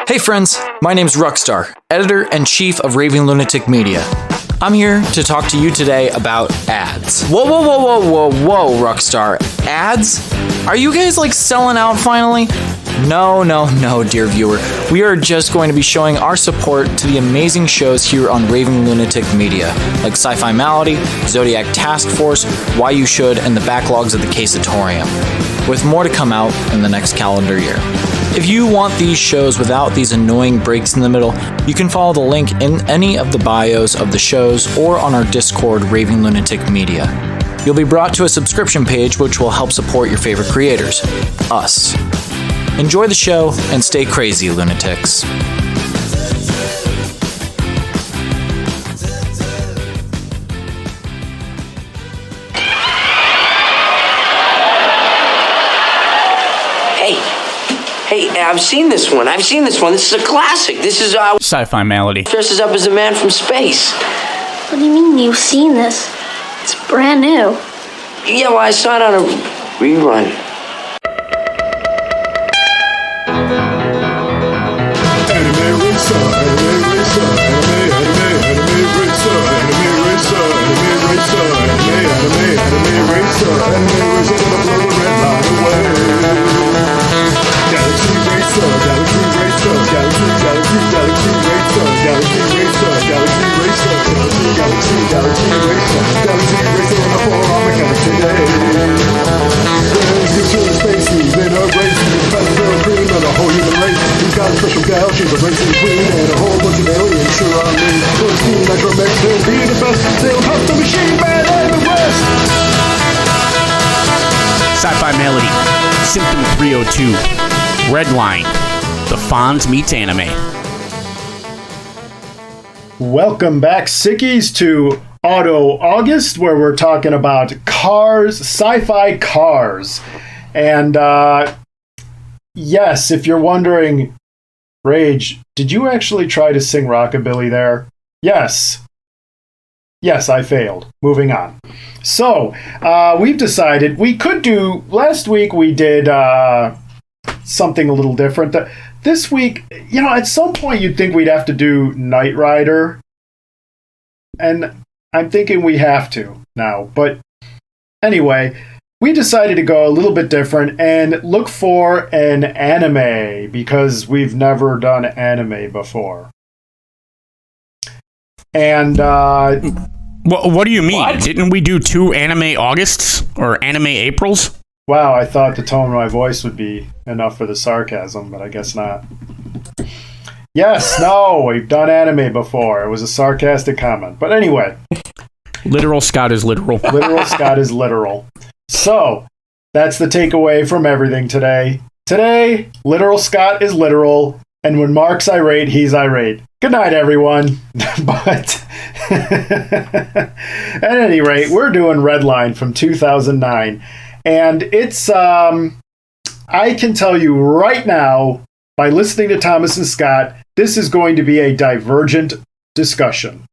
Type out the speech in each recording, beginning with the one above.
Hey friends, my name's Ruckstar, editor-in-chief of Raving Lunatic Media. I'm here to talk to you today about ads. Whoa, Ruckstar. Ads? Are you guys selling out finally? No, dear viewer. We are just going to be showing our support to the amazing shows here on Raving Lunatic Media, like Sci-Fi Malady, Zodiac Task Force, Why You Should, and the backlogs of the Casatorium, with more to come out in the next calendar year. If you want these shows without these annoying breaks in the middle, you can follow the link in any of the bios of the shows or on our Discord, Raving Lunatic Media. You'll be brought to a subscription page which will help support your favorite creators, us. Enjoy the show and stay crazy, lunatics. Hey, I've seen this one. This is a classic. This is, Sci-fi Malady. Dresses up as a man from space. What do you mean you've seen this? It's brand new. Yeah, well, I saw it on a rerun. Special gal, she's a racing queen, and a whole bunch of aliens surround me. First team Metro Mix, they'll be the best. They'll have the machine man and the rest. Sci-fi Malady. Symptom 302. Redline. The Fonz meets anime. Welcome back, sickies, to Auto August, where we're talking about cars, sci-fi cars. And, yes, if you're wondering, Rage, did you actually try to sing Rockabilly there? Yes. Yes, I failed. Moving on. So, we've decided we could do... Last week we did something a little different. This week, at some point you'd think we'd have to do Knight Rider. And I'm thinking we have to now. But anyway... We decided to go a little bit different and look for an anime because we've never done anime before. And what do you mean? What? Didn't we do 2 anime Augusts or anime Aprils? Wow, I thought the tone of my voice would be enough for the sarcasm, but I guess not. Yes, no, we've done anime before. It was a sarcastic comment. But anyway. Literal Scott is literal. Literal Scott is literal. So, that's the takeaway from everything today. Today, Literal Scott is literal, and when Mark's irate, he's irate. Good night, everyone. But, at any rate, we're doing Redline from 2009. And it's, I can tell you right now, by listening to Thomas and Scott, this is going to be a divergent discussion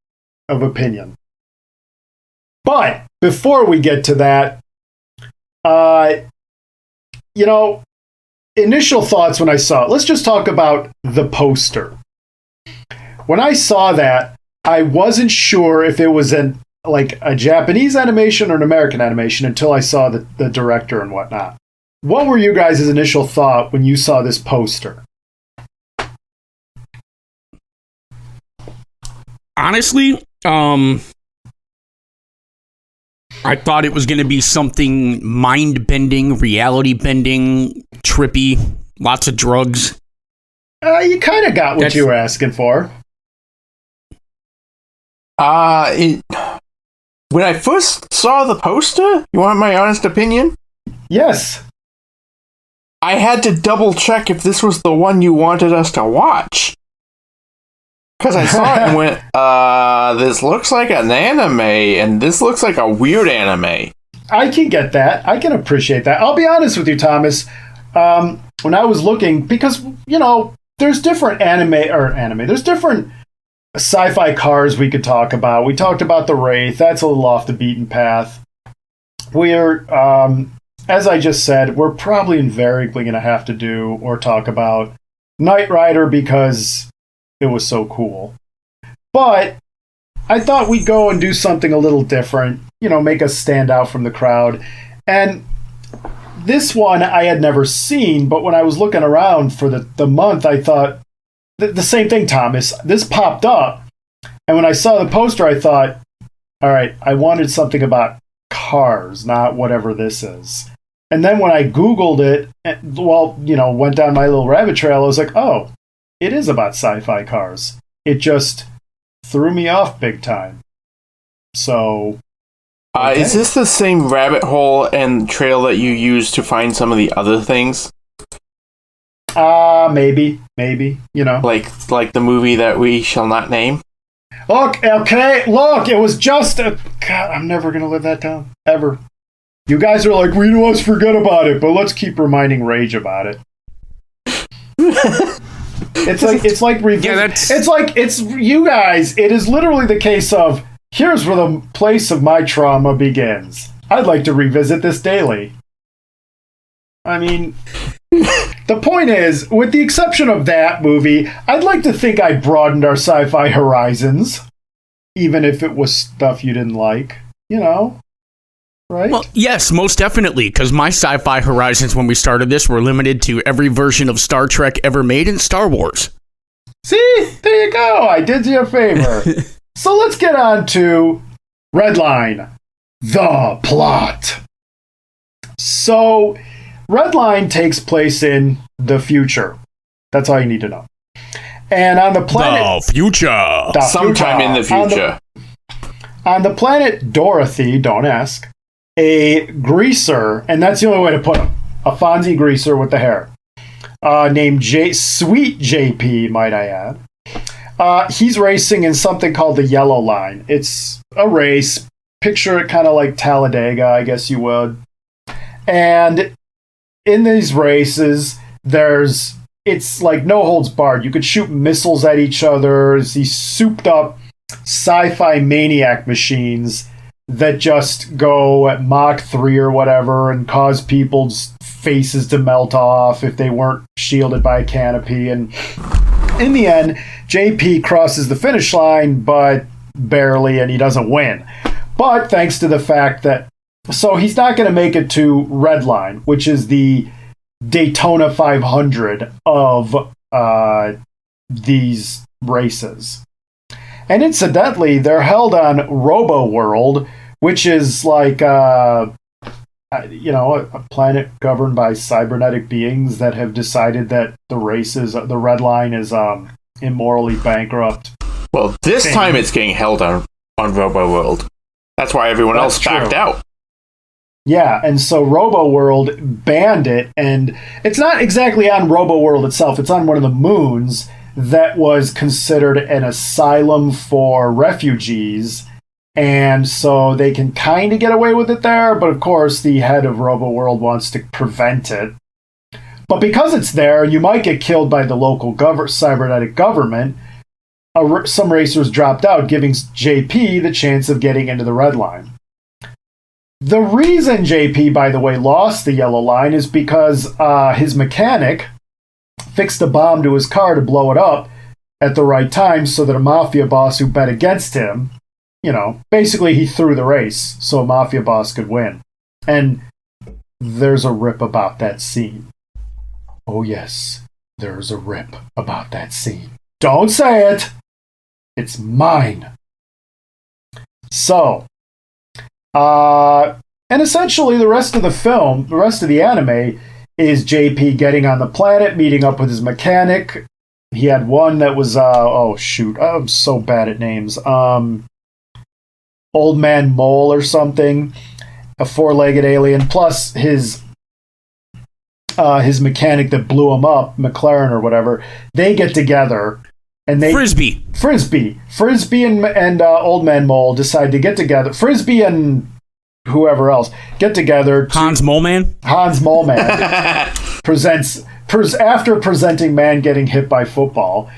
of opinion. But, before we get to that, initial thoughts when I saw it. Let's just talk about the poster. When I saw that, I wasn't sure if it was a Japanese animation or an American animation until I saw the director and whatnot. What were you guys' initial thought when you saw this poster? Honestly, I thought it was going to be something mind-bending, reality-bending, trippy, lots of drugs. You kind of got what you were asking for. When I first saw the poster, you want my honest opinion? Yes. I had to double check if this was the one you wanted us to watch. Because I saw it and went, this looks like an anime, and this looks like a weird anime. I can get that. I can appreciate that. I'll be honest with you, Thomas. When I was looking, because, there's different there's different sci-fi cars we could talk about. We talked about the Wraith. That's a little off the beaten path. We're, as I just said, we're probably invariably going to have to do or talk about Knight Rider because it was so cool. But I thought we'd go and do something a little different, make us stand out from the crowd. And this one I had never seen, but when I was looking around for the month, I thought the same thing, Thomas. This popped up. And when I saw the poster, I thought, all right, I wanted something about cars, not whatever this is. And then when I Googled it, went down my little rabbit trail, I was like, oh, it is about sci-fi cars. It just threw me off big time. So... Okay. Is this the same rabbit hole and trail that you used to find some of the other things? Maybe, Like the movie that we shall not name? Look, it was just God, I'm never going to live that down, ever. You guys are like, we don't forget about it, but let's keep reminding Rage about it. It's like you guys, it is literally the case of, here's where the place of my trauma begins. I'd like to revisit this daily. I mean, the point is, with the exception of that movie, I'd like to think I broadened our sci-fi horizons, even if it was stuff you didn't like, right? Well, yes, most definitely, because my sci-fi horizons when we started this were limited to every version of Star Trek ever made in Star Wars. See? There you go. I did you a favor. So let's get on to Redline, the plot. So Redline takes place in the future. That's all you need to know. And on the planet... Sometime in the future. On the planet Dorothy, don't ask, a greaser, and that's the only way to put him, a Fonzie greaser with the hair, named Sweet JP, might I add. He's racing in something called the Yellow Line. It's a race. Picture it kind of like Talladega, I guess you would. And in these races, it's like no holds barred. You could shoot missiles at each other. It's these souped up sci-fi maniac machines that just go at Mach 3 or whatever and cause people's faces to melt off if they weren't shielded by a canopy. And in the end, JP crosses the finish line, but barely, and he doesn't win. But thanks to the fact that... So he's not going to make it to Redline, which is the Daytona 500 of these races. And incidentally, they're held on Robo World, which is like a planet governed by cybernetic beings that have decided that the red line is immorally bankrupt. Well, this time it's getting held on Robo World. That's why everyone else backed out. Yeah, and so Robo World banned it, and it's not exactly on Robo World itself. It's on one of the moons that was considered an asylum for refugees. And so they can kind of get away with it there, but of course the head of Robo World wants to prevent it. But because it's there, you might get killed by the local cybernetic government. Some racers dropped out, giving JP the chance of getting into the red line. The reason JP, by the way, lost the yellow line is because his mechanic fixed a bomb to his car to blow it up at the right time so that a mafia boss who bet against him, basically he threw the race so a mafia boss could win. And there's a rip about that scene. Oh yes, there's a rip about that scene. Don't say it! It's mine. So, and essentially the rest of the film, the rest of the anime, is JP getting on the planet, meeting up with his mechanic. He had one that was, I'm so bad at names. Old Man Mole or something, a four-legged alien, plus his mechanic that blew him up, McLaren or whatever. They get together and they Frisbee and Old Man Mole decide to get together. Frisbee and whoever else get together. Hans Moleman after presenting man getting hit by football,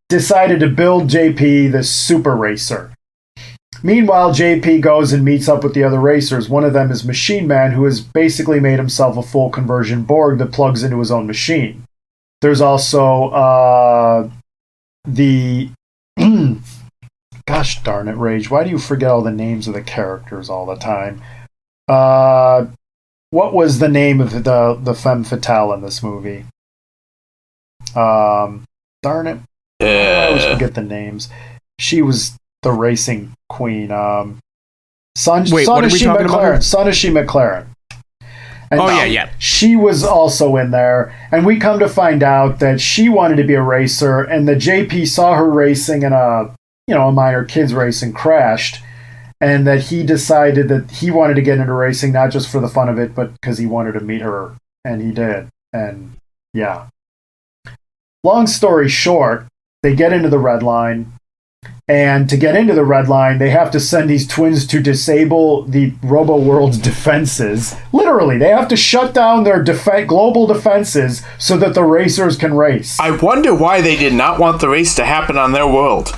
decided to build JP the super racer. Meanwhile, JP goes and meets up with the other racers. One of them is Machine Man, who has basically made himself a full conversion Borg that plugs into his own machine. There's also the gosh darn it, Rage. Why do you forget all the names of the characters all the time? What was the name of the femme fatale in this movie? Darn it. I always forget the names. She was the racing queen. Wait, what are we talking about? Sonashi McLaren. And yeah. She was also in there, and we come to find out that she wanted to be a racer, and the JP saw her racing in a minor kids race and crashed, and that he decided that he wanted to get into racing not just for the fun of it, but because he wanted to meet her, and he did. And yeah. Long story short, they get into the Redline. And to get into the Redline, they have to send these twins to disable the Robo-World's defenses. Literally, they have to shut down their global defenses so that the racers can race. I wonder why they did not want the race to happen on their world.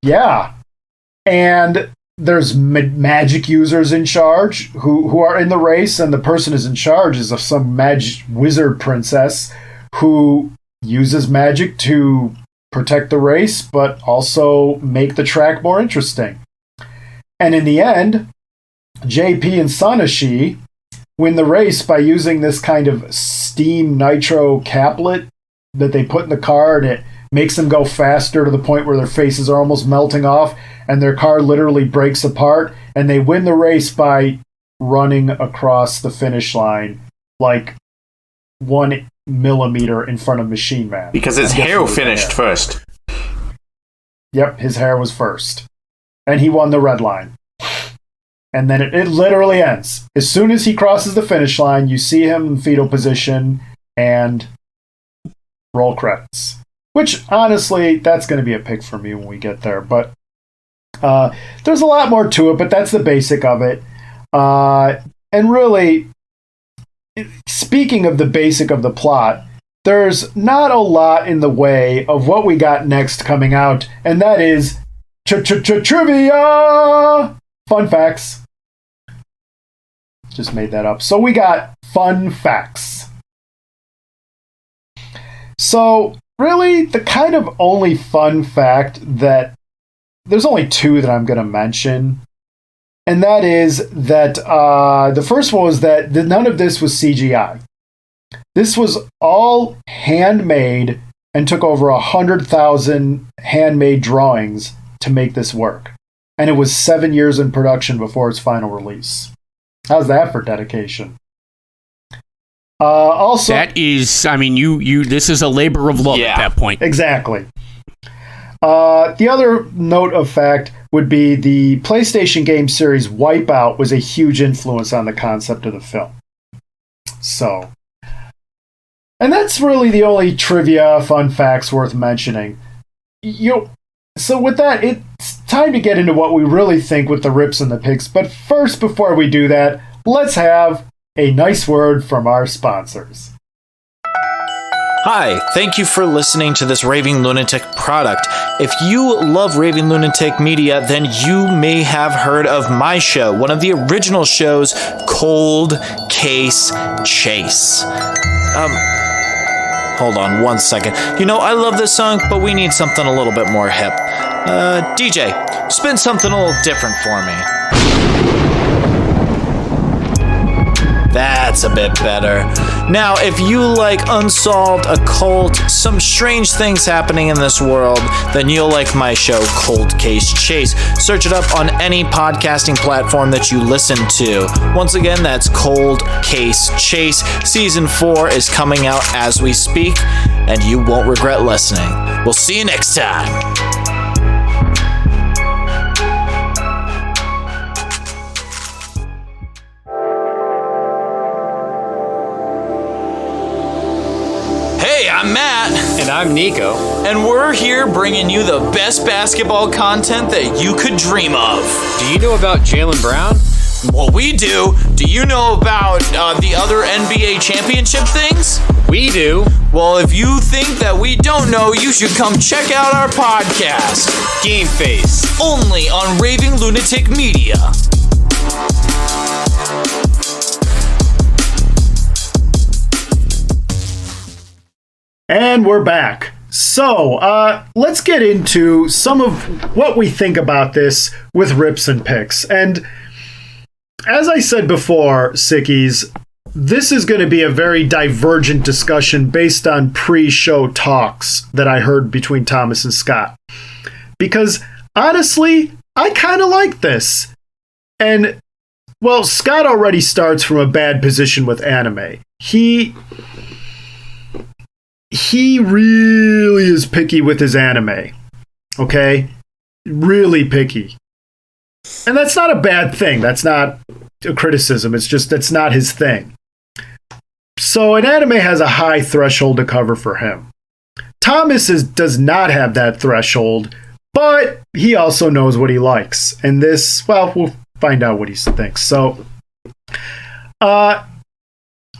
Yeah. And there's magic users in charge who are in the race, and the person who's in charge is of some magic wizard princess who uses magic to protect the race, but also make the track more interesting. And in the end, JP and Sonashi win the race by using this kind of steam nitro caplet that they put in the car, and it makes them go faster to the point where their faces are almost melting off, and their car literally breaks apart, and they win the race by running across the finish line like 1 millimeter in front of Machine Man. Because his hair finished first. Yep, his hair was first. And he won the Redline. And then it literally ends. As soon as he crosses the finish line, you see him in fetal position and roll credits. Which, honestly, that's going to be a pick for me when we get there. But there's a lot more to it, but that's the basic of it. And really, speaking of the basic of the plot, there's not a lot in the way of what we got next coming out, and that is trivia! Fun facts. Just made that up. So we got fun facts. So, really, the kind of only fun fact that... There's only 2 that I'm going to mention. And that is that the first one was that none of this was CGI. This was all handmade and took over 100,000 handmade drawings to make this work. And it was 7 years in production before its final release. How's that for dedication? Also, that is, I mean, you. This is a labor of love at that point. Exactly. The other note of fact would be the PlayStation game series Wipeout was a huge influence on the concept of the film. So, and that's really the only trivia, fun facts worth mentioning. So with that, it's time to get into what we really think with the rips and the picks. But first, before we do that, let's have a nice word from our sponsors. Hi, thank you for listening to this Raving Lunatic product. If you love Raving Lunatic Media, then you may have heard of my show, one of the original shows, Cold Case Chase. Hold on 1 second. I love this song, but we need something a little bit more hip. DJ, spin something a little different for me. That's a bit better. Now, if you like unsolved, occult, some strange things happening in this world, then you'll like my show, Cold Case Chase. Search it up on any podcasting platform that you listen to. Once again, that's Cold Case Chase. Season 4 is coming out as we speak, and you won't regret listening. We'll see you next time. I'm Matt. And I'm Nico. And we're here bringing you the best basketball content that you could dream of. Do you know about Jaylen Brown? Well, we do. Do you know about the other NBA championship things? We do. Well, if you think that we don't know, you should come check out our podcast. Game Face. Only on Raving Lunatic Media. And we're back. So, let's get into some of what we think about this with rips and picks. And as I said before, Sickies, this is going to be a very divergent discussion based on pre-show talks that I heard between Thomas and Scott. Because, honestly, I kind of like this. And, well, Scott already starts from a bad position with anime. He really is picky with his anime. Okay? Really picky. And that's not a bad thing. That's not a criticism. It's just that's not his thing. So an anime has a high threshold to cover for him. Thomas does not have that threshold, but he also knows what he likes. And this, well, we'll find out what he thinks. So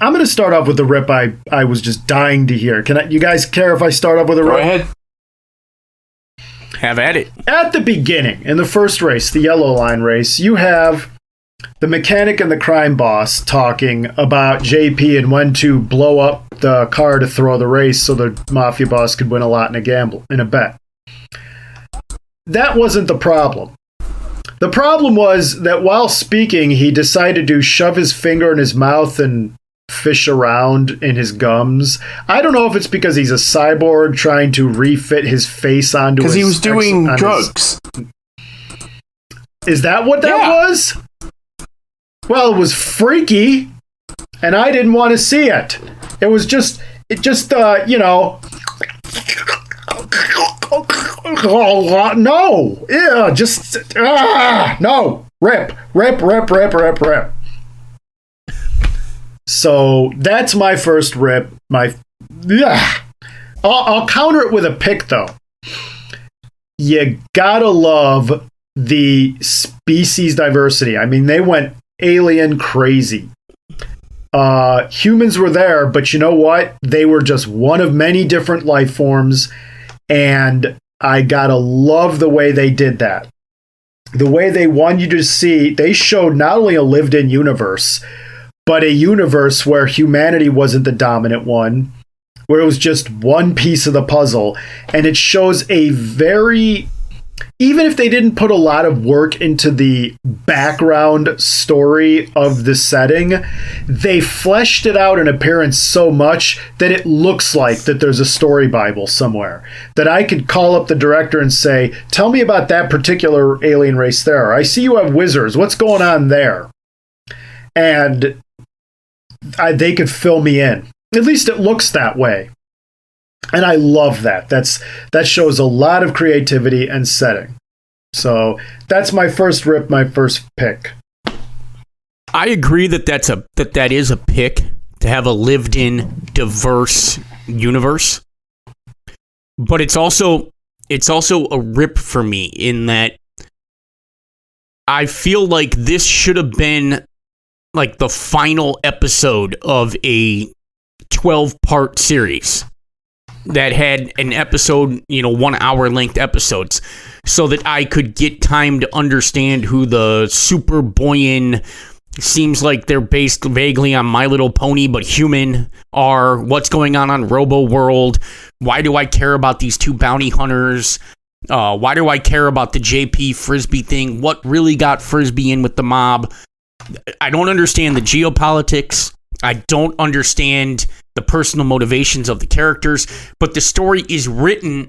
I'm going to start off with the rip I was just dying to hear. You guys care if I start off with a rip? Go ahead. Have at it. At the beginning, in the first race, the yellow line race, you have the mechanic and the crime boss talking about JP and when to blow up the car to throw the race so the mafia boss could win a lot in a bet. That wasn't the problem. The problem was that while speaking, he decided to shove his finger in his mouth and fish around in his gums. I don't know if it's because he's a cyborg trying to refit his face onto his... Because he was doing drugs. Is that what that was? Well, it was freaky, and I didn't want to see it. It was just, you know... No! Yeah, just... no! Rip. So that's my first rip. I'll counter it with a pick, though. You gotta love the species diversity. I mean, they went alien crazy. Humans were there, but you know what? They were just one of many different life forms, and I gotta love the way they did that. The way they wanted you to see, they showed not only a lived-in universe, but a universe where humanity wasn't the dominant one, where it was just one piece of the puzzle. And it shows a very, even if they didn't put a lot of work into the background story of the setting, they fleshed it out in appearance so much that it looks like that there's a story Bible somewhere. That I could call up the director and say, tell me about that particular alien race there. I see you have wizards. What's going on there? And they could fill me in. At least it looks that way. And I love that. That shows a lot of creativity and setting. So that's my first rip, my first pick. I agree that that is a pick to have a lived-in, diverse universe. But it's also a rip for me in that I feel like this should have been like the final episode of a 12-part series that had an episode, 1 hour length episodes, so that I could get time to understand who the super buoyant, seems like they're based vaguely on My Little Pony, but human are, what's going on Robo World, why do I care about these two bounty hunters, why do I care about the JP Frisbee thing, what really got Frisbee in with the mob. I don't understand the geopolitics. I don't understand the personal motivations of the characters, but the story is written,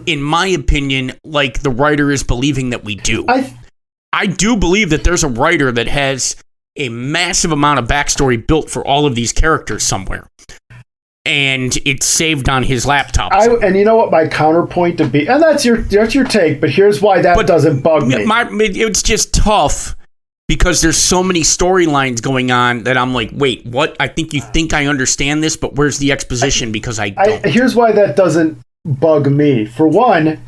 in my opinion, like the writer is believing that we do. I do believe that there's a writer that has a massive amount of backstory built for all of these characters somewhere, and it's saved on his laptop. And you know what my counterpoint to be, and that's your take, but here's why that doesn't bug me. It's just tough. Because there's so many storylines going on that I'm like, wait, what? I think you think I understand this, but where's the exposition? Because I don't. Here's why that doesn't bug me. For one,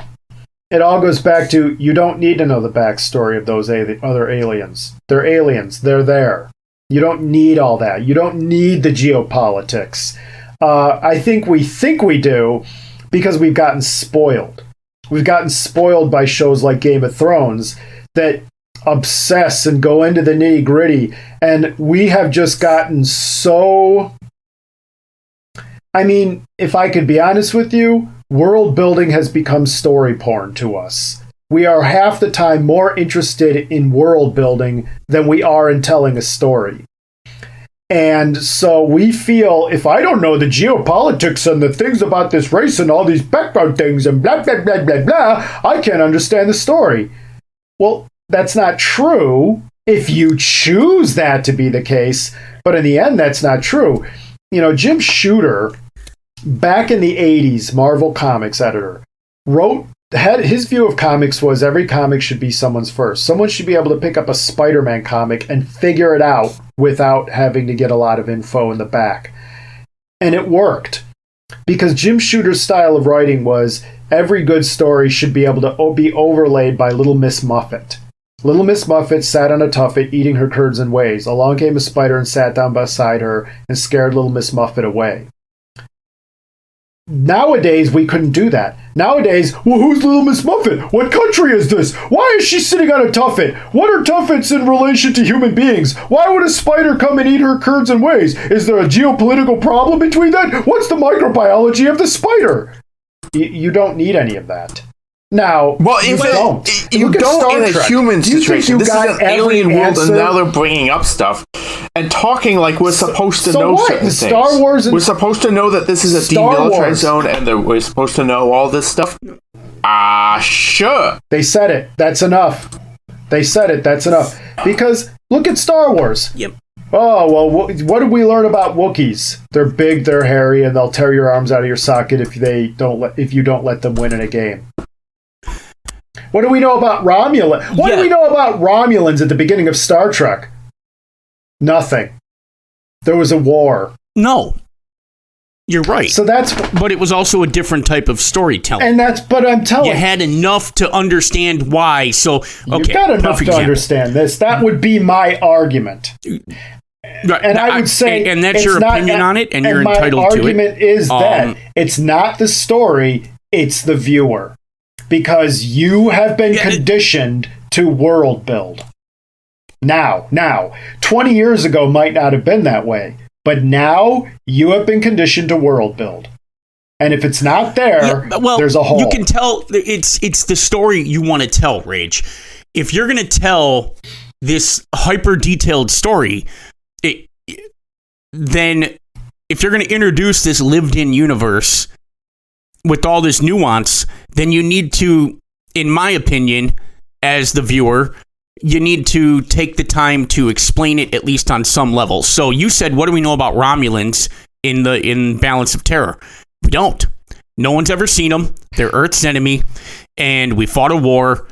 it all goes back to you don't need to know the backstory of those other aliens. They're aliens. They're there. You don't need all that. You don't need the geopolitics. I think we do because we've gotten spoiled. We've gotten spoiled by shows like Game of Thrones that obsess and go into the nitty gritty, and we have just gotten so I mean, if I could be honest with you, world building has become story porn to us. We are half the time more interested in world building than we are in telling a story. And so we feel, if I don't know the geopolitics and the things about this race and all these background things and blah, blah, blah, blah, blah, I can't understand the story. Well, that's not true if you choose that to be the case. But in the end, that's not true. You know, Jim Shooter, back in the 80s, Marvel Comics editor, had his view of comics was every comic should be someone's first. Someone should be able to pick up a Spider-Man comic and figure it out without having to get a lot of info in the back. And it worked. Because Jim Shooter's style of writing was every good story should be able to be overlaid by Little Miss Muffet. Little Miss Muffet sat on a tuffet eating her curds and whey. Along came a spider and sat down beside her and scared Little Miss Muffet away. Nowadays, we couldn't do that. Nowadays, well, who's Little Miss Muffet? What country is this? Why is she sitting on a tuffet? What are tuffets in relation to human beings? Why would a spider come and eat her curds and whey? Is there a geopolitical problem between that? What's the microbiology of the spider? You don't need any of that. Now, well, you don't in a human situation. This is an alien world, and now they're bringing up stuff and talking like we're supposed to know certain things. Star Wars and we're supposed to know that this is a demilitarized zone, and that we're supposed to know all this stuff. Sure. They said it. That's enough. They said it. That's enough. Because look at Star Wars. Yep. Oh, well, what did we learn about Wookiees? They're big, they're hairy, and they'll tear your arms out of your socket if you don't let them win in a game. What do we know about Romulan? What do we know about Romulans at the beginning of Star Trek? Nothing. There was a war. No. You're right. But it was also a different type of storytelling. But I'm telling you. You had enough to understand why. So, okay. You've got enough to understand this. That would be my argument. Right. And I would say, and that's your opinion on it, and you're entitled to it. My argument is that it's not the story, it's the viewer. Because you have been conditioned to world build. Now, 20 years ago might not have been that way, but now you have been conditioned to world build. And if it's not there, there's a hole. You can tell it's the story you want to tell, Rage. If you're going to tell this hyper detailed story, then if you're going to introduce this lived in universe with all this nuance, then you need to, in my opinion, as the viewer, you need to take the time to explain it at least on some level. So you said, what do we know about Romulans in Balance of Terror? We don't. No one's ever seen them. They're Earth's enemy, and we fought a war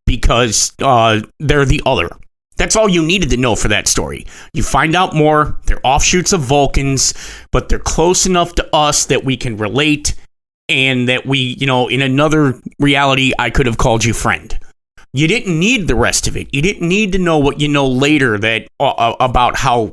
because they're the other. That's all you needed to know for that story. You find out more. They're offshoots of Vulcans, but they're close enough to us that we can relate, and that we, in another reality, I could have called you friend. You didn't need the rest of it. You didn't need to know what you know later that about how,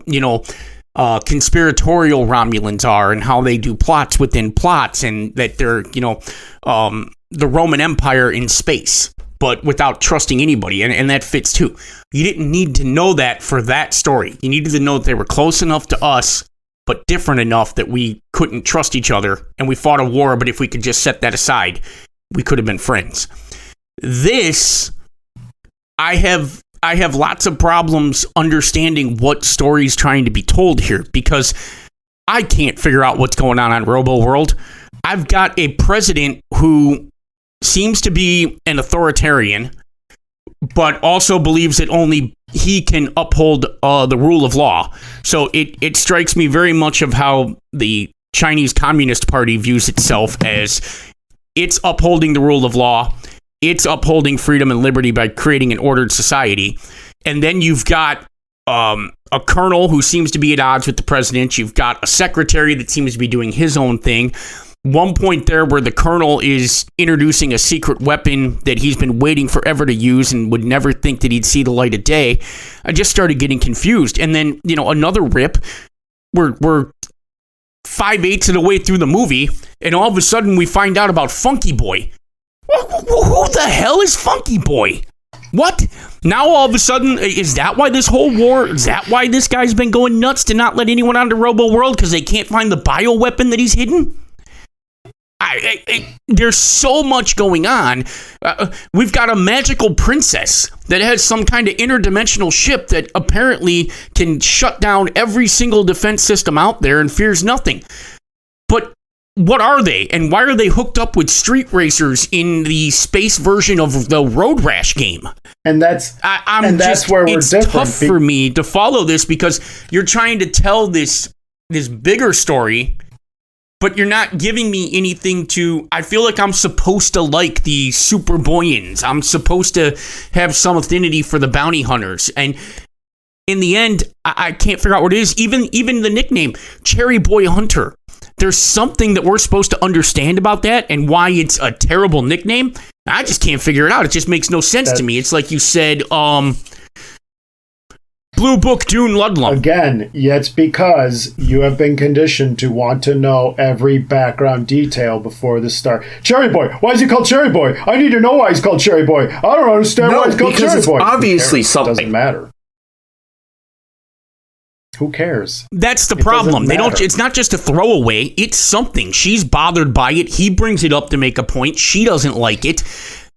conspiratorial Romulans are and how they do plots within plots, and that they're, the Roman Empire in space, but without trusting anybody. And that fits too. You didn't need to know that for that story. You needed to know that they were close enough to us, but different enough that we couldn't trust each other, and we fought a war, but if we could just set that aside, we could have been friends. This, I have lots of problems understanding what story's trying to be told here, because I can't figure out what's going on Robo World. I've got a president who seems to be an authoritarian, but also believes that only he can uphold the rule of law. So it strikes me very much of how the Chinese Communist Party views itself, as it's upholding the rule of law. It's upholding freedom and liberty by creating an ordered society. And then you've got a colonel who seems to be at odds with the president. You've got a secretary that seems to be doing his own thing. One point there where the colonel is introducing a secret weapon that he's been waiting forever to use and would never think that he'd see the light of day. I just started getting confused. And then, another rip. We're 5/8 of the way through the movie, and all of a sudden we find out about Funky Boy. Who the hell is Funky Boy? What? Now all of a sudden, is that why this whole war, is that why this guy's been going nuts to not let anyone onto Robo World because they can't find the bioweapon that he's hidden? There's so much going on. We've got a magical princess that has some kind of interdimensional ship that apparently can shut down every single defense system out there and fears nothing. But what are they? And why are they hooked up with street racers in the space version of the Road Rash game? And that's where we're different. It's tough for me to follow this because you're trying to tell this bigger story, but you're not giving me anything to... I feel like I'm supposed to like the Super Boyans. I'm supposed to have some affinity for the bounty hunters. And in the end, I can't figure out what it is. Even the nickname, Cherry Boy Hunter. There's something that we're supposed to understand about that and why it's a terrible nickname. I just can't figure it out. It just makes no sense to me. It's like you said, Blue Book Dune Ludlum. Again, it's because you have been conditioned to want to know every background detail before the start. Cherry Boy. Why is he called Cherry Boy? I need to know why he's called Cherry Boy. I don't understand why he's called Cherry Boy. Obviously something. It doesn't matter. Who cares? That's the problem. They don't. It's not just a throwaway. It's something. She's bothered by it. He brings it up to make a point. She doesn't like it.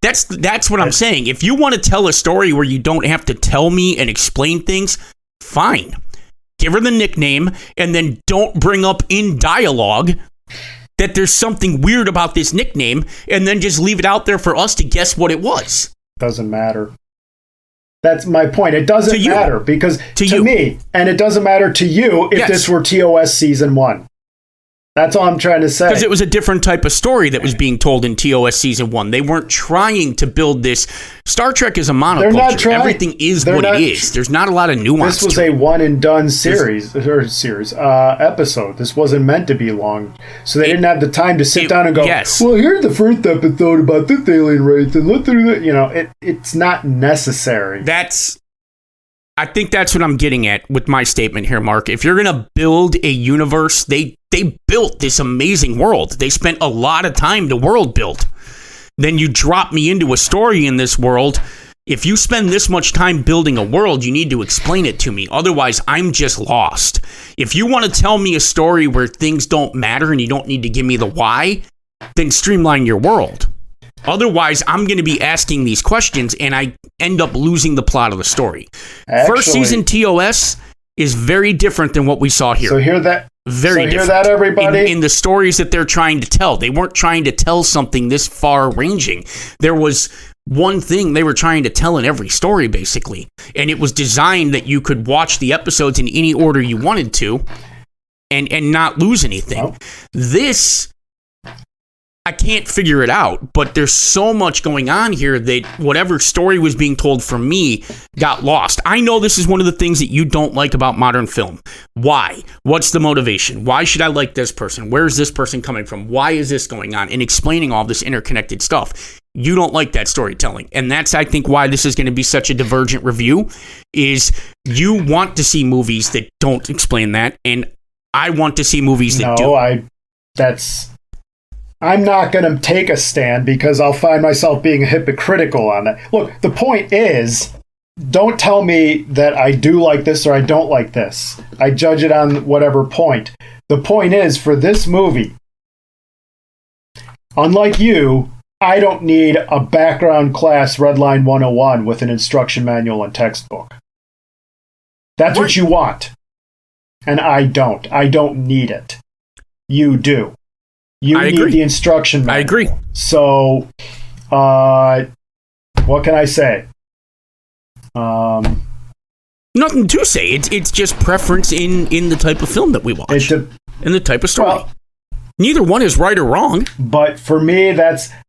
That's what I'm saying. If you want to tell a story where you don't have to tell me and explain things, fine. Give her the nickname and then don't bring up in dialogue that there's something weird about this nickname and then just leave it out there for us to guess what it was. Doesn't matter. That's my point. It doesn't matter because to me, and it doesn't matter to you if this were TOS Season 1. That's all I'm trying to say. Because it was a different type of story that was being told in TOS Season 1. They weren't trying to build this. Star Trek is a monoculture. Everything is what it is. There's not a lot of nuance. This was a one-and-done episode. This wasn't meant to be long. So they didn't have the time to sit down and go, well, here's the first episode about this alien race, and let's do that. You know, it's not necessary. I think that's what I'm getting at with my statement here, Mark. If you're going to build a universe, they built this amazing world. They spent a lot of time to world build. Then you drop me into a story in this world. If you spend this much time building a world, you need to explain it to me. Otherwise, I'm just lost. If you want to tell me a story where things don't matter and you don't need to give me the why, then streamline your world. Otherwise, I'm going to be asking these questions and I end up losing the plot of the story. First season TOS is very different than what we saw here. So hear that. Very different. Hear that, everybody? In the stories that they're trying to tell. They weren't trying to tell something this far-ranging. There was one thing they were trying to tell in every story, basically. And it was designed that you could watch the episodes in any order you wanted to and not lose anything. Oh. This... I can't figure it out, but there's so much going on here that whatever story was being told for me got lost. I know this is one of the things that you don't like about modern film. Why? What's the motivation? Why should I like this person? Where's this person coming from? Why is this going on? And explaining all this interconnected stuff. You don't like that storytelling. And that's, I think, why this is going to be such a divergent review, is you want to see movies that don't explain that, and I want to see movies that do. I'm not going to take a stand because I'll find myself being hypocritical on that. Look, the point is, don't tell me that I do like this or I don't like this. I judge it on whatever point. The point is, for this movie, unlike you, I don't need a background class Redline 101 with an instruction manual and textbook. That's what you want. And I don't. I don't need it. You do. You need the instruction manual. I agree. So, what can I say? Nothing to say. It's just preference in the type of film that we watch. And the type of story. Well, neither one is right or wrong. But for me,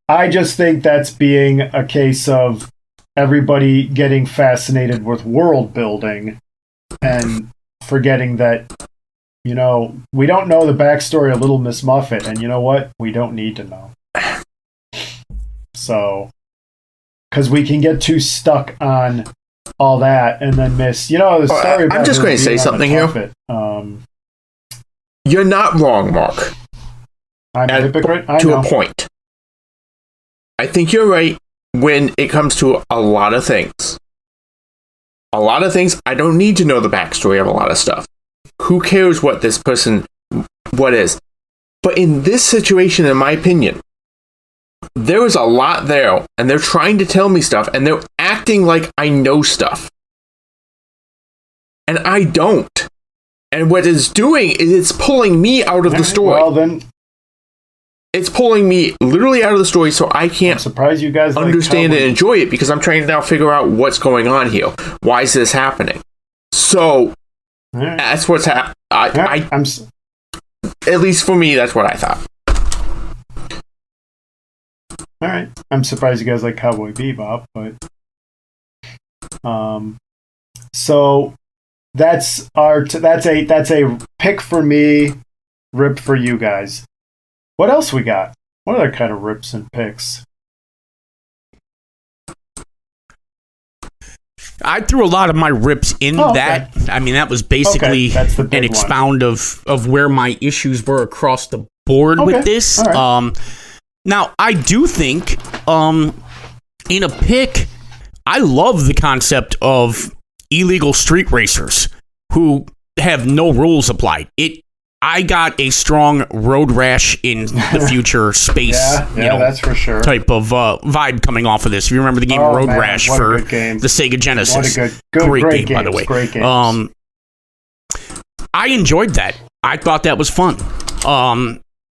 I just think that's being a case of everybody getting fascinated with world building and forgetting that, you know, we don't know the backstory of Little Miss Muffet, and you know what? We don't need to know. So, because we can get too stuck on all that and then miss, the story about I'm just going to say something here. You're not wrong, Mark. I'm a hypocrite? I know. To a point. I think you're right when it comes to a lot of things. A lot of things, I don't need to know the backstory of a lot of stuff. Who cares what this person, what is? But in this situation, in my opinion, there was a lot there, and they're trying to tell me stuff, and they're acting like I know stuff. And I don't. And what it's doing is it's pulling me out of the story. Well, then... It's pulling me literally out of the story, so I can't I'm surprised you guys understand and enjoy it, because I'm trying to now figure out what's going on here. Why is this happening? So, that's what's happening. At least for me, that's what I thought. All right. I'm surprised you guys like Cowboy Bebop, but... So, that's a pick for me, rip for you guys. What else we got? What other kind of rips and picks? I threw a lot of my rips in that. I mean, that was basically an expound of where my issues were across the board with this. Right. Now, I do think in a pick, I love the concept of illegal street racers who have no rules applied. I got a strong road rash in the future space, that's for sure. Type of vibe coming off of this. If you remember the game Road Rash for the Sega Genesis, great game, by the way. Great games. I enjoyed that. I thought that was fun.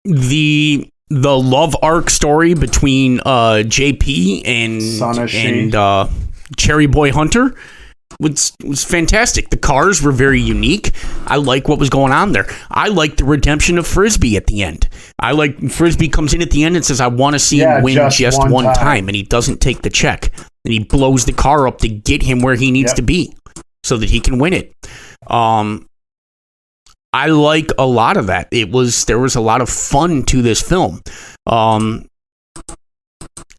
The love arc story between JP and Cherry Boy Hunter was fantastic. The cars were very unique. I like what was going on there. I like the redemption of Frisbee at the end. I like Frisbee comes in at the end and says, I want to see him win just one time. And he doesn't take the check. And he blows the car up to get him where he needs to be so that he can win it. I like a lot of that. There was a lot of fun to this film.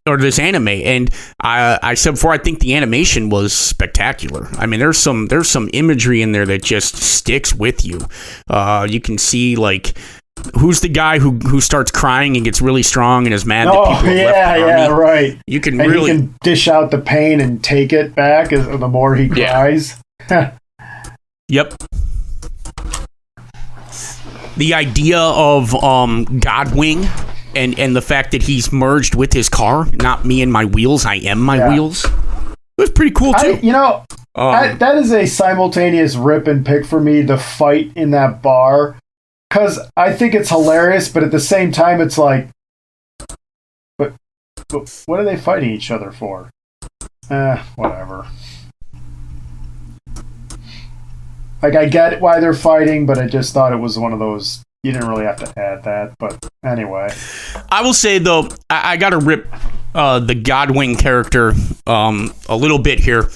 Or this anime, and I said before, I think the animation was spectacular. I mean, there's some imagery in there that just sticks with you. You can see, like, who's the guy who starts crying and gets really strong and is mad that people have left the army. Right. You can and really he can dish out the pain and take it back the more he cries. Yep. The idea of Godwing. And the fact that he's merged with his car, not me and my wheels, I am my wheels. It was pretty cool, too. That is a simultaneous rip and pick for me, the fight in that bar. Because I think it's hilarious, but at the same time, it's like, but what are they fighting each other for? Whatever. Like, I get why they're fighting, but I just thought it was one of those... You didn't really have to add that, but anyway. I will say, though, I got to rip the Godwing character a little bit here.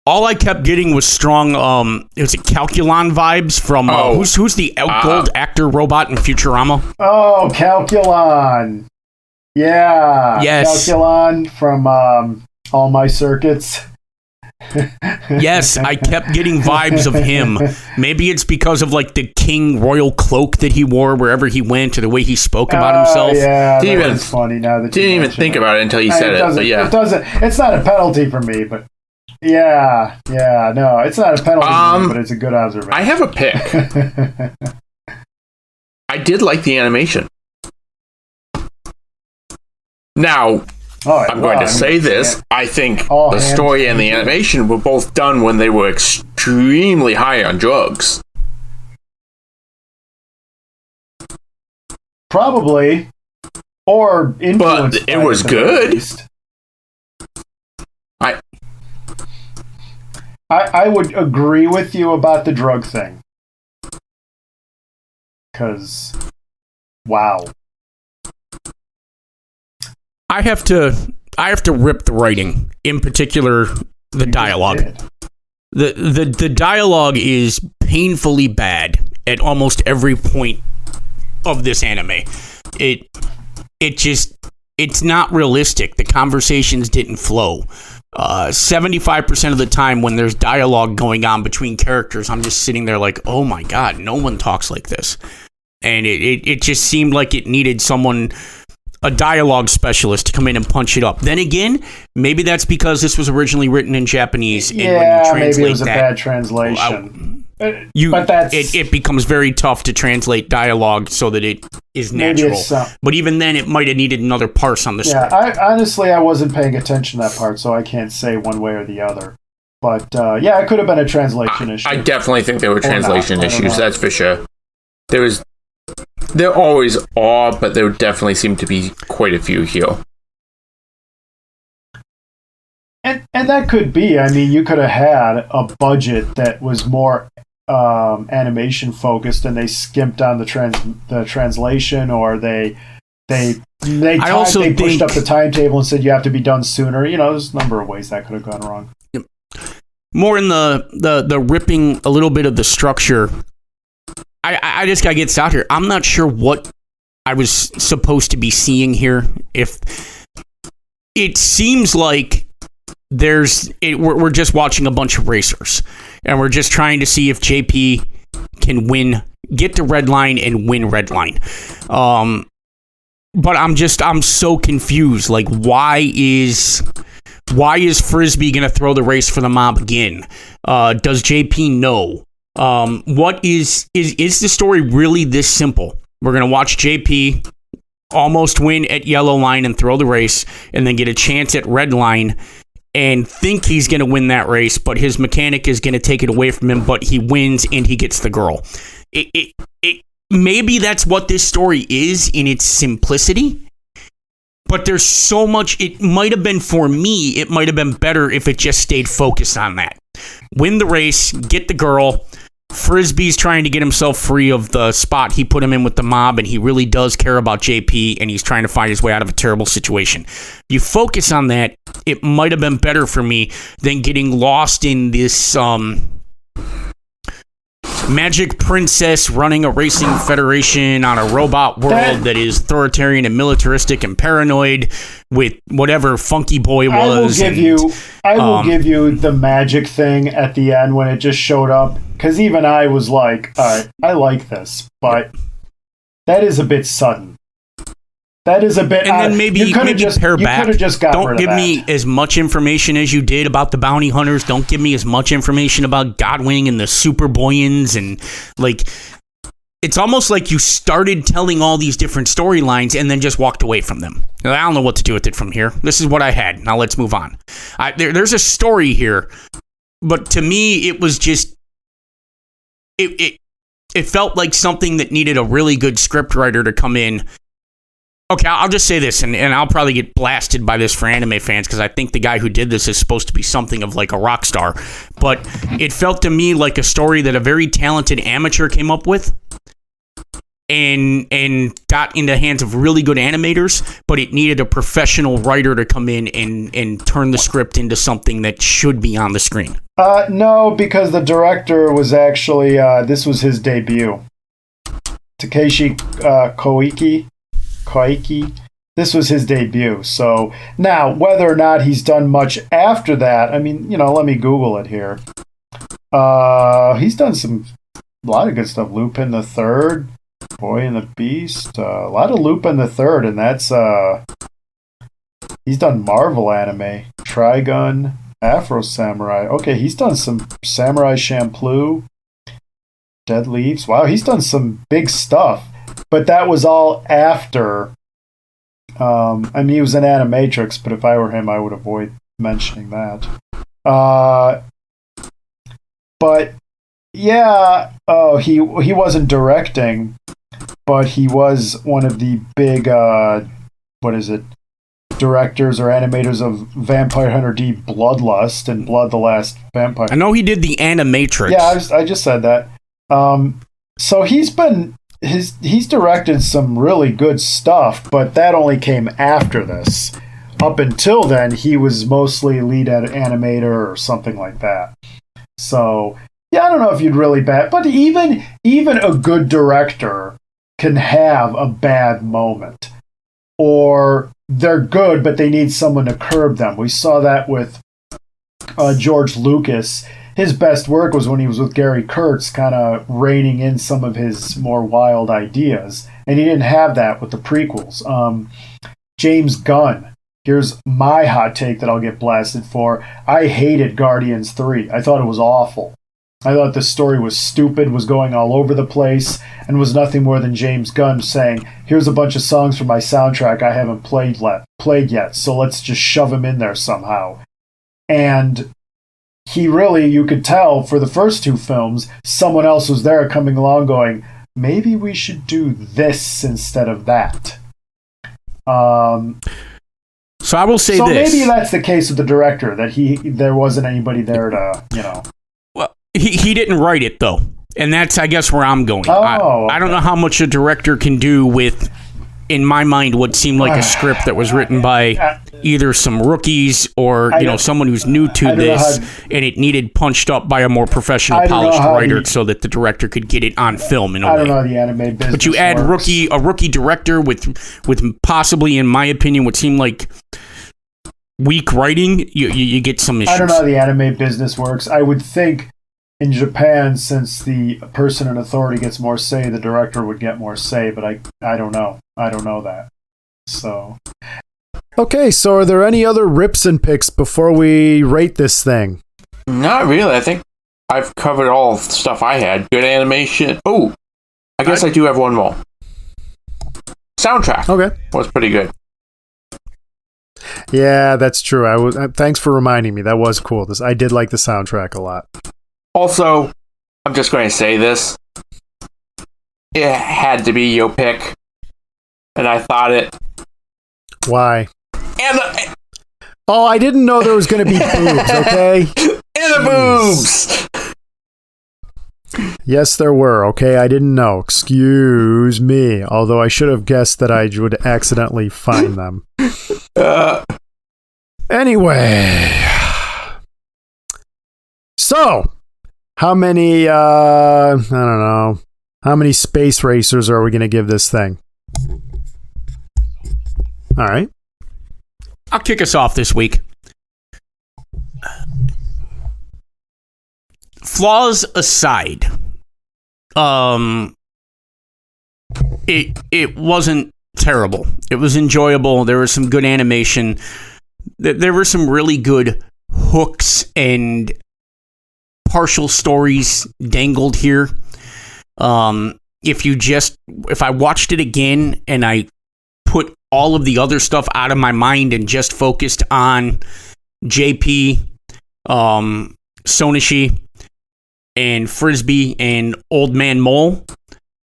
All I kept getting was strong, it was Calculon vibes from, who's the gold actor robot in Futurama? Oh, Calculon. Yeah. Yes. Calculon from All My Circuits. Yes, I kept getting vibes of him. Maybe it's because of like the king royal cloak that he wore wherever he went, or the way he spoke about himself. Yeah, that's funny. Now that didn't even think about it until you said it. But it doesn't. It's not a penalty for me, but no, it's not a penalty for me, but it's a good observation. I have a pick. I did like the animation. Now. I'm going to say this. I think the story and the animation were both done when they were extremely high on drugs. Probably. Or influenced. But it was good. I would agree with you about the drug thing. Because, wow. I have to rip the writing, in particular the dialogue. The dialogue is painfully bad at almost every point of this anime. It's not realistic. The conversations didn't flow. 75% of the time when there's dialogue going on between characters, I'm just sitting there like, oh my god, no one talks like this. And it just seemed like it needed someone a dialogue specialist to come in and punch it up. Then again, maybe that's because this was originally written in Japanese. And when you translate maybe it was a that, bad translation. but it becomes very tough to translate dialogue so that it is natural. But even then, it might have needed another parse on the script. I wasn't paying attention to that part, so I can't say one way or the other. But it could have been a translation issue. I definitely think there were translation issues. That's for sure. There always are, but there definitely seem to be quite a few here. And that could be. I mean, you could have had a budget that was more animation focused, and they skimped on the translation, or they pushed up the timetable and said you have to be done sooner. There's a number of ways that could have gone wrong. More in the ripping a little bit of the structure. I just gotta get this out here. I'm not sure what I was supposed to be seeing here. If it seems like we're just watching a bunch of racers, and we're just trying to see if JP can get to Redline and win Redline. But I'm so confused. Like, why is Frisbee gonna throw the race for the mob again? Does JP know? What is the story really this simple? We're going to watch JP almost win at yellow line and throw the race, and then get a chance at red line and think he's going to win that race, but his mechanic is going to take it away from him, but he wins and he gets the girl. Maybe that's what this story is in its simplicity, but there's so much. It might have been, for me, it might have been better if it just stayed focused on that. Win the race, get the girl. Frisbee's trying to get himself free of the spot he put him in with the mob, and he really does care about JP, and he's trying to find his way out of a terrible situation. You focus on that, it might have been better for me than getting lost in this magic princess running a racing federation on a robot world that is authoritarian and militaristic and paranoid with whatever Funky Boy was. I will give you the magic thing at the end when it just showed up, because even I was like, all right, I like this, but that is a bit sudden. That is a bit. And then maybe pare back. Don't give me as much information as you did about the bounty hunters. Don't give me as much information about Godwing and the Superboyans, and it's almost like you started telling all these different storylines and then just walked away from them. I don't know what to do with it from here. This is what I had. Now let's move on. There's a story here, but to me, it was just it felt like something that needed a really good scriptwriter to come in. Okay, I'll just say this, and I'll probably get blasted by this for anime fans, because I think the guy who did this is supposed to be something of like a rock star. But it felt to me like a story that a very talented amateur came up with and got into the hands of really good animators, but it needed a professional writer to come in and turn the script into something that should be on the screen. No, because the director was actually, this was his debut. Takeshi Koike. This was his debut. So now, whether or not he's done much after that, I mean, let me Google it here. He's done a lot of good stuff. Lupin the Third, Boy and the Beast, a lot of Lupin the Third, and that's he's done Marvel anime, Trigun, Afro Samurai. Okay, he's done some Samurai Champloo, Dead Leaves. Wow, he's done some big stuff. But that was all after. I mean, he was an animatrix, but if I were him, I would avoid mentioning that. But yeah, he wasn't directing, but he was one of the big directors or animators of Vampire Hunter D: Bloodlust and Blood the Last Vampire. I know he did the Animatrix. Yeah, I just said that. So he's directed some really good stuff, but that only came after this. Up until then, he was mostly lead animator or something like that. So yeah, I don't know if you'd really bet, but even a good director can have a bad moment, or they're good, but they need someone to curb them. We saw that with George Lucas. His best work was when he was with Gary Kurtz, kind of reining in some of his more wild ideas. and he didn't have that with the prequels. James Gunn. Here's my hot take that I'll get blasted for. I hated Guardians 3. I thought it was awful. I thought the story was stupid, was going all over the place, and was nothing more than James Gunn saying, here's a bunch of songs from my soundtrack I haven't played yet, so let's just shove them in there somehow. And he really, you could tell, for the first two films, someone else was there coming along going, maybe we should do this instead of that. So I will say so this. Maybe that's the case with the director, that there wasn't anybody there to, Well, he didn't write it, though. And that's, I guess, where I'm going. Oh, I don't know how much a director can do with, in my mind, what seemed like a script that was written by either some rookies or someone who's new to this, and it needed punched up by a more professional, polished writer so that the director could get it on film in a way. I don't know how the anime business But you add works. a rookie director with possibly, in my opinion, what seemed like weak writing, you get some issues. I don't know how the anime business works. I would think in Japan, since the person in authority gets more say, the director would get more say, but I don't know. I don't know that. So. Okay, so are there any other rips and picks before we rate this thing? Not really. I think I've covered all the stuff I had. Good animation. Oh, I guess I do have one more. Soundtrack. Okay. Was pretty good. Yeah, that's true. Thanks for reminding me. That was cool. I did like the soundtrack a lot. Also, I'm just going to say this. It had to be your pick. And I thought it. Why? And Oh, I didn't know there was going to be boobs, okay? And the boobs! Yes, there were, okay? I didn't know. Excuse me. Although I should have guessed that I would accidentally find them. Anyway. So, how many, I don't know, how many space racers are we going to give this thing? All right. I'll kick us off this week. Flaws aside, it wasn't terrible. It was enjoyable. There was some good animation. There were some really good hooks and partial stories dangled here. If I watched it again and I put all of the other stuff out of my mind and just focused on JP, Sonishi, and Frisbee and Old Man Mole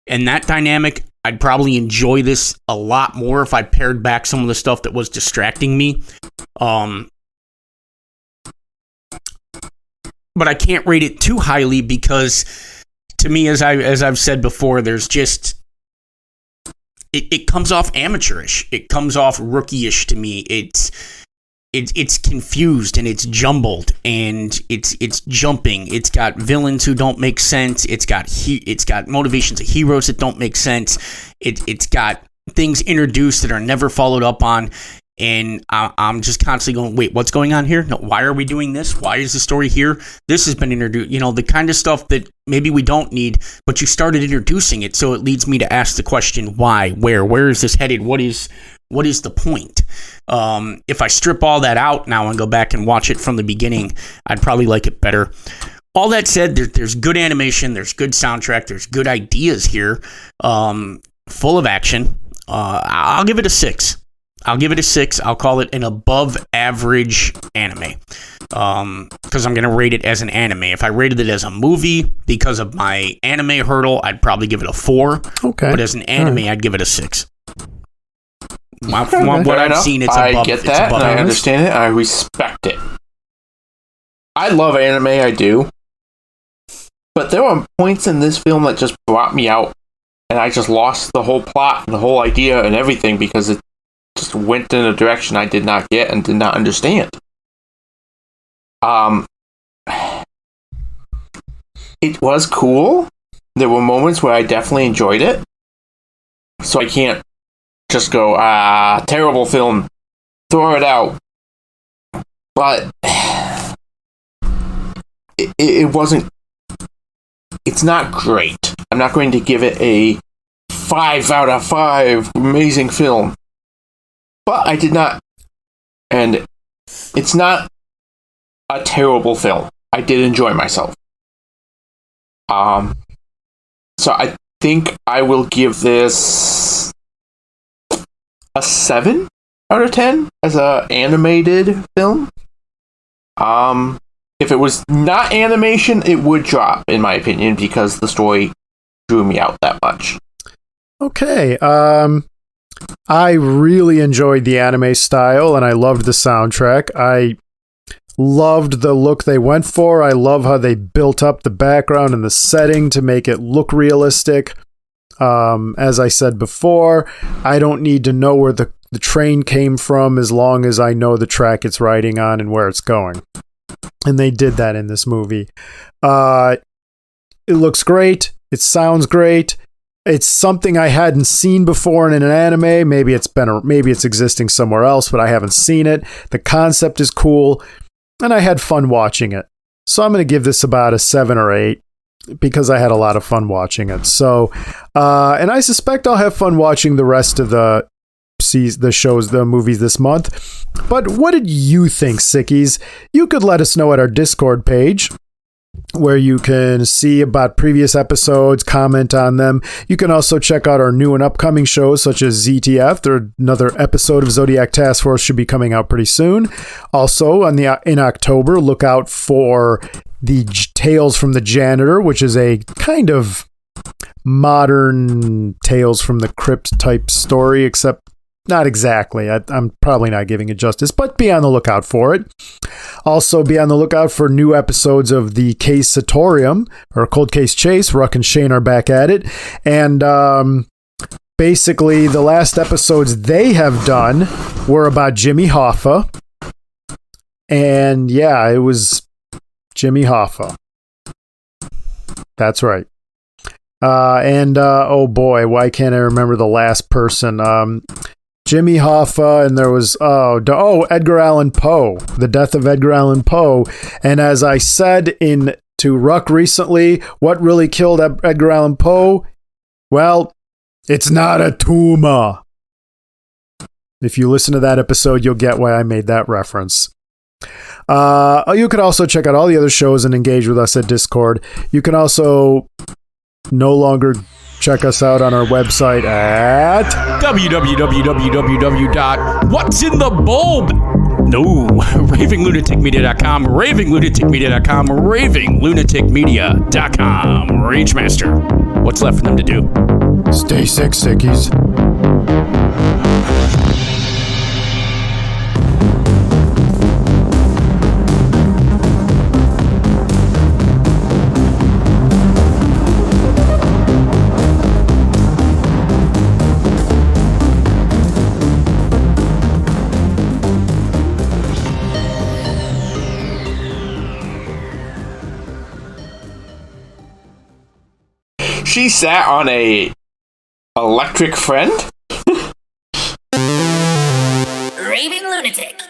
and that dynamic, I'd probably enjoy this a lot more if I pared back some of the stuff that was distracting me. But I can't rate it too highly because, to me, as I've said before, there's just it comes off amateurish. It comes off rookie-ish to me. It's confused and it's jumbled and it's jumping. It's got villains who don't make sense. It's got motivations of heroes that don't make sense. It's got things introduced that are never followed up on. And I'm just constantly going, wait, what's going on here? No, why are we doing this? Why is the story here? This has been introduced. The kind of stuff that maybe we don't need, but you started introducing it, so it leads me to ask the question, why? Where is this headed? What is the point? If I strip all that out now and go back and watch it from the beginning, I'd probably like it better. All that said, there's good animation, there's good soundtrack, there's good ideas here, full of action. I'll give it a 6. I'll call it an above average anime. Because I'm going to rate it as an anime. If I rated it as a movie, because of my anime hurdle, I'd probably give it a 4. Okay. But as an anime, I'd give it a 6. What I've seen, it's I above. get that, and I understand it. I respect it. I love anime, I do. But there were points in this film that just brought me out, and I just lost the whole plot and the whole idea and everything because it just went in a direction I did not get and did not understand. It was cool. There were moments where I definitely enjoyed it. So I can't just go, terrible film, throw it out. But it wasn't, it's not great. I'm not going to give it a 5 out of 5, amazing film. But I did not, and it's not a terrible film. I did enjoy myself. So I think I will give this a 7 out of 10 as a animated film. If it was not animation, it would drop, in my opinion, because the story drew me out that much. Okay. I really enjoyed the anime style, and I loved the soundtrack. I loved the look they went for. I love how they built up the background and the setting to make it look realistic. As I said before, I don't need to know where the train came from as long as I know the track it's riding on and where it's going. And they did that in this movie. It looks great. It sounds great. It's something I hadn't seen before in an anime. Maybe it's existing somewhere else, but I haven't seen it. The concept is cool, and I had fun watching it. So I'm going to give this about a 7 or 8 because I had a lot of fun watching it. So, and I suspect I'll have fun watching the rest of the shows, the movies this month. But what did you think, Sickies? You could let us know at our Discord page, where you can see about previous episodes, comment on them. You can also check out our new and upcoming shows, such as ZTF. Another episode of Zodiac Task Force should be coming out pretty soon. Also, in October, look out for the Tales from the Janitor, which is a kind of modern Tales from the Crypt type story, except not exactly. I'm probably not giving it justice, but be on the lookout for it. Also, be on the lookout for new episodes of the Case Satorium, or Cold Case Chase. Ruck and Shane are back at it. And basically, the last episodes they have done were about Jimmy Hoffa. And yeah, it was Jimmy Hoffa. That's right. Oh boy, why can't I remember the last person? Jimmy Hoffa, and there was Edgar Allan Poe, the death of Edgar Allan Poe. And as I said to Ruck recently, what really killed Edgar Allan Poe? Well, it's not a tumor. If you listen to that episode, you'll get why I made that reference. You could also check out all the other shows and engage with us at Discord. You can also no longer check us out on our website at www.what'sinthebulb. No, ravinglunaticmedia.com, ravinglunaticmedia.com, ravinglunaticmedia.com. Ragemaster. What's left for them to do? Stay sick, Sickies. She sat on a electric friend? Raving lunatic.